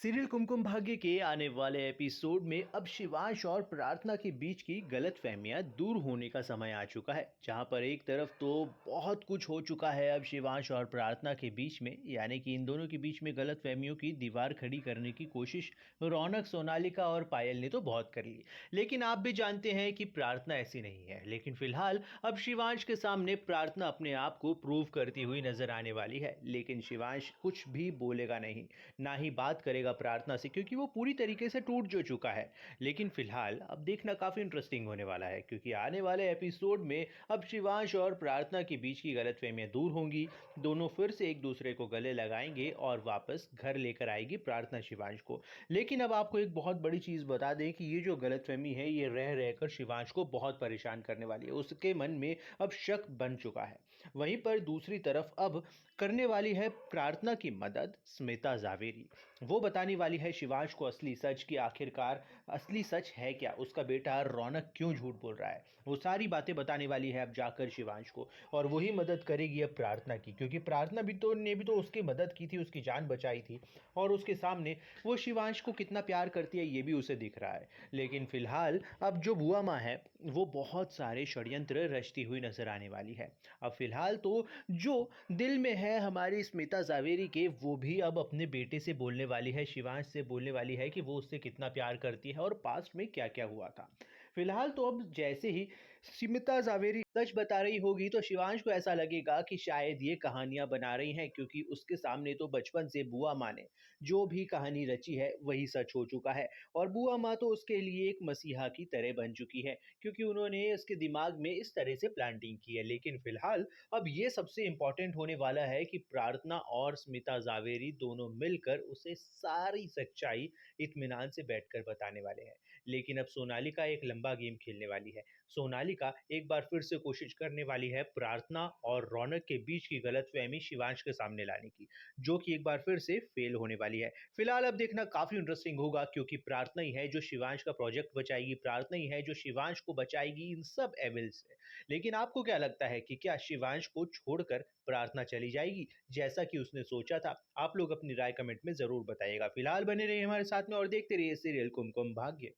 Serial Kumkum Bhagya के आने वाले एपिसोड में अब शिवांश और प्रार्थना के बीच की गलतफहमियां दूर होने का समय आ चुका है। जहां पर एक तरफ तो बहुत कुछ हो चुका है अब शिवांश और प्रार्थना के बीच में, यानी कि इन दोनों के बीच में गलतफहमियों की दीवार खड़ी करने की कोशिश रौनक, सोनालिका और पायल ने तो बहुत कर ली। लेकिन आप भी जानते हैं कि प्रार्थना ऐसी नहीं है। लेकिन फिलहाल अब शिवांश के सामने प्रार्थना अपने आप को प्रूव करती हुई नजर आने वाली है। लेकिन शिवांश कुछ भी बोलेगा नहीं, ना ही बात करेगा प्रार्थना से, क्योंकि वो पूरी तरीके से टूट जो चुका है। लेकिन फिलहाल अब देखना काफ़ी इंटरेस्टिंग होने वाला है, क्योंकि आने वाले एपिसोड में अब शिवांश और प्रार्थना के बीच की गलतफहमियां दूर होंगी। दोनों फिर से एक दूसरे को गले लगाएंगे और वापस घर लेकर आएगी प्रार्थना शिवांश को। लेकिन अब आपको एक बहुत बड़ी चीज़ बता दें कि ये जो गलतफहमी है ये रह रहकर शिवांश को बहुत परेशान करने वाली है। उसके मन में अब शक बन चुका है। वहीं पर दूसरी तरफ अब करने वाली है प्रार्थना की मदद स्मिता जावेरी। वो बताने वाली है शिवांश को असली सच, कि आखिरकार असली सच है क्या, उसका बेटा रौनक क्यों झूठ बोल रहा है। वो सारी बातें बताने वाली है अब जाकर शिवांश को। और वही मदद करेगी अब प्रार्थना की, क्योंकि प्रार्थना भी तो उसकी मदद की थी, उसकी जान बचाई थी। और उसके सामने वो शिवांश को कितना प्यार करती है ये भी उसे दिख रहा है। लेकिन फिलहाल अब जो बुआ माँ है वो बहुत सारे षड्यंत्र रचती हुई नजर आने वाली है। अब फिलहाल तो जो दिल में है हमारी स्मिता जावेरी के, वो भी अब अपने बेटे से बोलने वाली है, शिवांश से बोलने वाली है कि वो उससे कितना प्यार करती है और पास्ट में क्या क्या हुआ था। फिलहाल तो अब जैसे ही स्मिता जावेरी सच बता रही होगी तो शिवांश को ऐसा लगेगा कि शायद ये कहानियां बना रही हैं, क्योंकि उसके सामने तो बचपन से बुआ माँ ने जो भी कहानी रची है वही सच हो चुका है। और बुआ माँ तो उसके लिए एक मसीहा की तरह बन चुकी है, क्योंकि उन्होंने उसके दिमाग में इस तरह से प्लांटिंग की है। लेकिन फिलहाल अब ये सबसे इम्पोर्टेंट होने वाला है कि प्रार्थना और स्मिता जावेरी दोनों मिलकर उसे सारी सच्चाई इत्मीनान से बैठकर बताने वाले हैं। लेकिन अब सोनालिका एक लंबा गेम खेलने वाली है। सोनालिका एक बार फिर से कोशिश करने वाली है प्रार्थना और रौनक के बीच की गलतफहमी शिवांश के सामने लाने की, जो कि एक बार फिर से फेल होने वाली है। फिलहाल अब देखना काफी इंटरेस्टिंग होगा, क्योंकि प्रार्थना ही है जो शिवांश का प्रोजेक्ट बचाएगी, प्रार्थना ही है जो शिवांश को बचाएगी इन सब एविल से। लेकिन आपको क्या लगता है कि क्या शिवांश को छोड़कर प्रार्थना चली जाएगी जैसा कि उसने सोचा था? आप लोग अपनी राय कमेंट में जरूर बताइएगा। फिलहाल बने रहिए हमारे साथ में और देखते रहिए सीरियल कुमकुम भाग्य।